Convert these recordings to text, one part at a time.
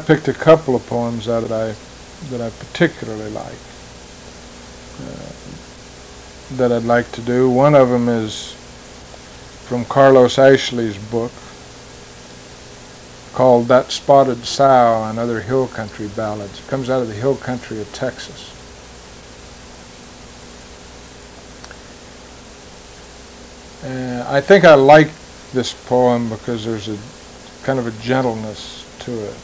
picked a couple of poems that I particularly like, that I'd like to do. One of them is from Carlos Ashley's book called That Spotted Sow and Other Hill Country Ballads. It comes out of the hill country of Texas. I think I like this poem because there's a kind of a gentleness to it,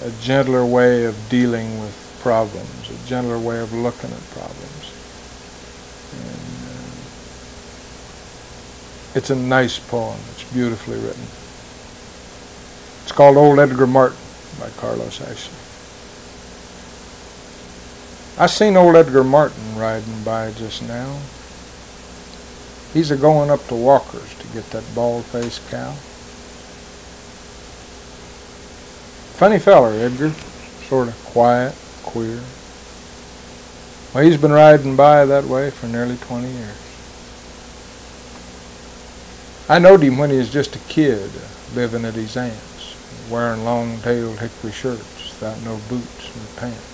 a gentler way of dealing with problems, a gentler way of looking at problems. And it's a nice poem. It's beautifully written. It's called Old Edgar Martin by Carlos Ashley. I seen old Edgar Martin riding by just now. He's a-going up to Walker's to get that bald-faced cow. Funny feller, Edgar. Sort of quiet, queer. Well, he's been riding by that way for nearly 20 years. I knowed him when he was just a kid, living at his aunt's, wearing long-tailed hickory shirts without no boots nor pants.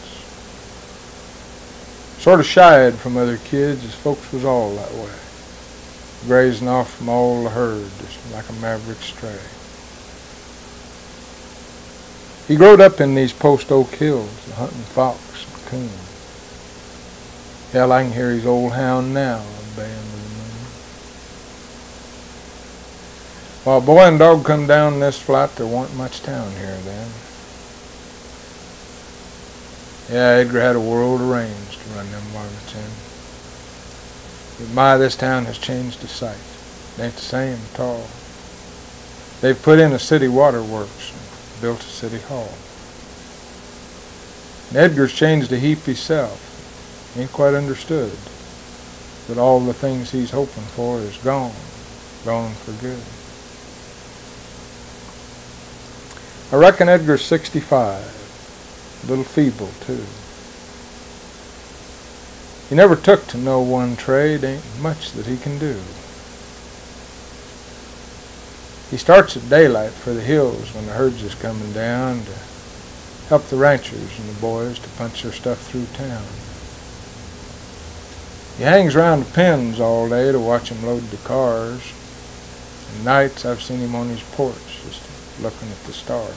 Sort of shied from other kids. His folks was all that way, grazing off from all the herd, just like a maverick stray. He growed up in these post oak hills, hunting fox and coon. Hell, I can hear his old hound now, baying to the moon. While boy and dog come down this flat, there weren't much town here then. Yeah, Edgar had a world of range to run them varmints in. But my, this town has changed to sight. It ain't the same at all. They've put in a city waterworks and built a city hall. And Edgar's changed a heap himself. He ain't quite understood that all the things he's hoping for is gone for good. I reckon Edgar's 65, a little feeble too. He never took to no one trade, ain't much that he can do. He starts at daylight for the hills when the herds is coming down to help the ranchers and the boys to punch their stuff through town. He hangs around the pens all day to watch them load the cars. And nights I've seen him on his porch just looking at the stars.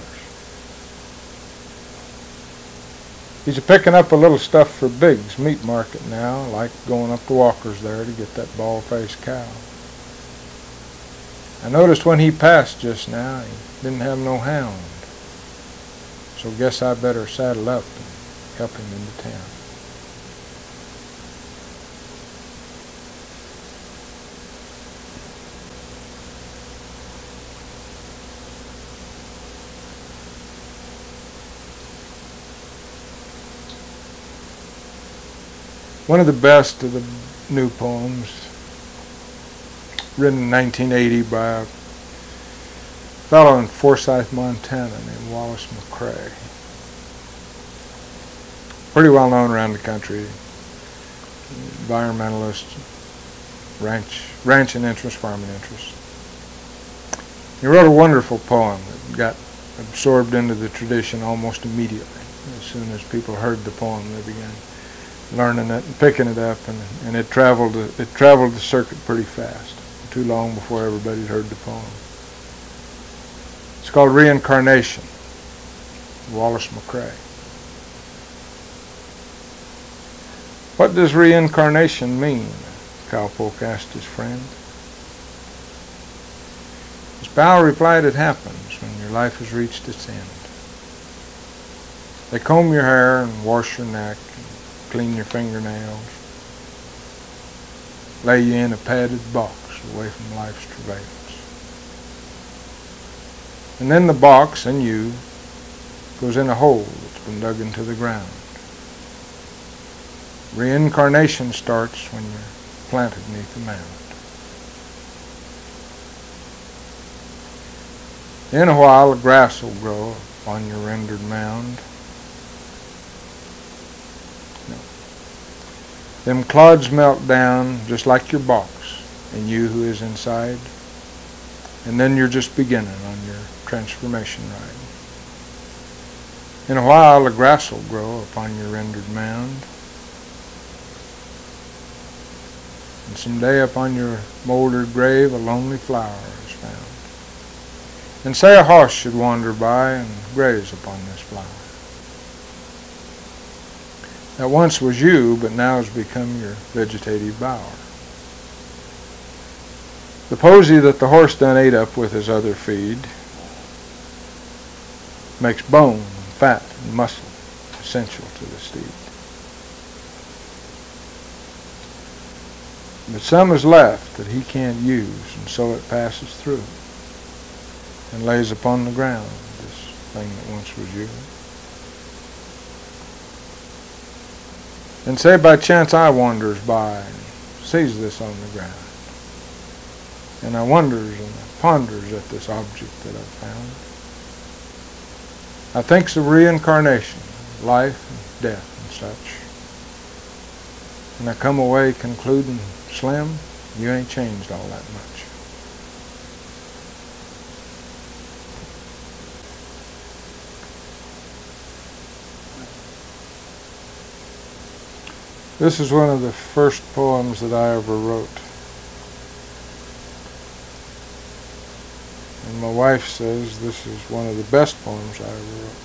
He's a-picking up a little stuff for Biggs meat market now, like going up to Walker's there to get that bald-faced cow. I noticed when he passed just now, he didn't have no hound. So guess I better saddle up and help him into town. One of the best of the new poems, written in 1980 by a fellow in Forsyth, Montana named Wallace McCrae. Pretty well known around the country. Environmentalist, ranching interest, farming interest. He wrote a wonderful poem that got absorbed into the tradition almost immediately. As soon as people heard the poem, they began learning it and picking it up, and it traveled the circuit pretty fast. Too long before everybody'd heard the poem. It's called Reincarnation, Wallace McCrae. What does reincarnation mean? Cowpoke asked his friend. His pal replied, it happens when your life has reached its end. They comb your hair and wash your neck, clean your fingernails, lay you in a padded box away from life's travails. And then the box and you goes in a hole that's been dug into the ground. Reincarnation starts when you're planted beneath the mound. In a while, the grass will grow on your rendered mound. Them clods melt down just like your box and you who is inside. And then you're just beginning on your transformation ride. In a while the grass will grow upon your rendered mound, and someday upon your mouldered grave a lonely flower is found. And say a horse should wander by and graze upon this flower. That once was you, but now has become your vegetative bower. The posy that the horse done ate up with his other feed makes bone and fat and muscle essential to the steed. But some is left that he can't use, and so it passes through and lays upon the ground, this thing that once was you. And say by chance I wanders by and sees this on the ground, and I wonders and I ponders at this object that I've found. I thinks of reincarnation, life and death and such, and I come away concluding, Slim, you ain't changed all that much. This is one of the first poems that I ever wrote. And my wife says this is one of the best poems I ever wrote,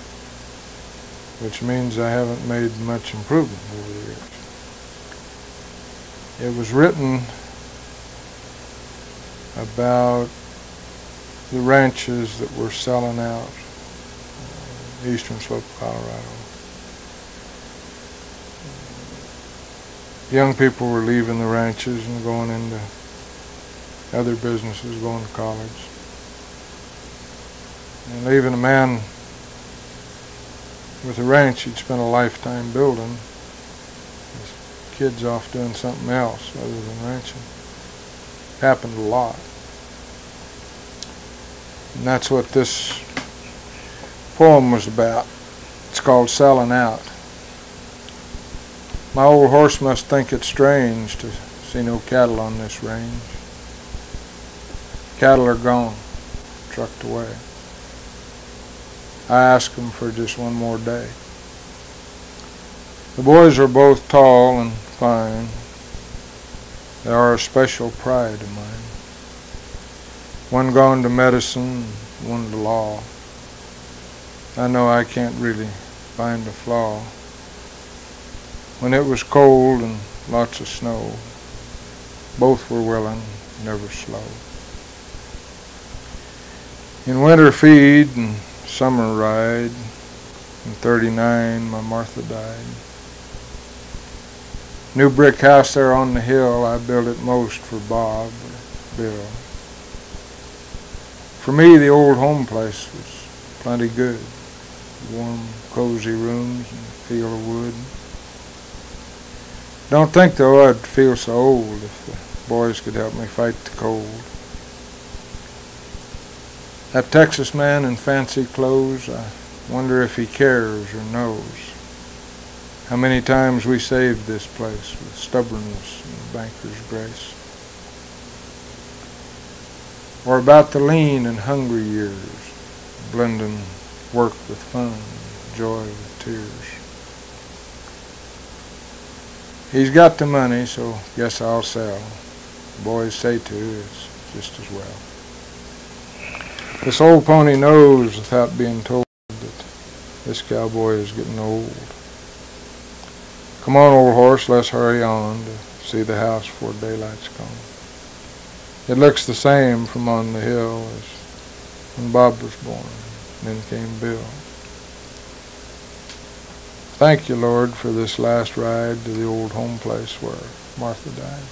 which means I haven't made much improvement over the years. It was written about the ranches that were selling out, eastern slope of Colorado. Young people were leaving the ranches and going into other businesses, going to college. And leaving a man with a ranch he'd spent a lifetime building, his kids off doing something else other than ranching. Happened a lot. And that's what this poem was about. It's called Selling Out. My old horse must think it strange to see no cattle on this range. Cattle are gone, trucked away. I ask them for just one more day. The boys are both tall and fine. They are a special pride of mine. One gone to medicine, one to law. I know I can't really find a flaw. When it was cold and lots of snow, both were willing, never slow. In winter feed and summer ride, in '39 my Martha died. New brick house there on the hill, I built it most for Bob or Bill. For me the old home place was plenty good. Warm, cozy rooms and a feel of wood. Don't think though I'd feel so old if the boys could help me fight the cold. That Texas man in fancy clothes, I wonder if he cares or knows how many times we saved this place with stubbornness and the banker's grace. Or about the lean and hungry years, blending work with fun, joy with tears. He's got the money, so guess I'll sell. The boys say to, it's just as well. This old pony knows without being told that this cowboy is getting old. Come on, old horse, let's hurry on to see the house before daylight's gone. It looks the same from on the hill as when Bob was born, and then came Bill. Thank you, Lord, for this last ride to the old home place where Martha died.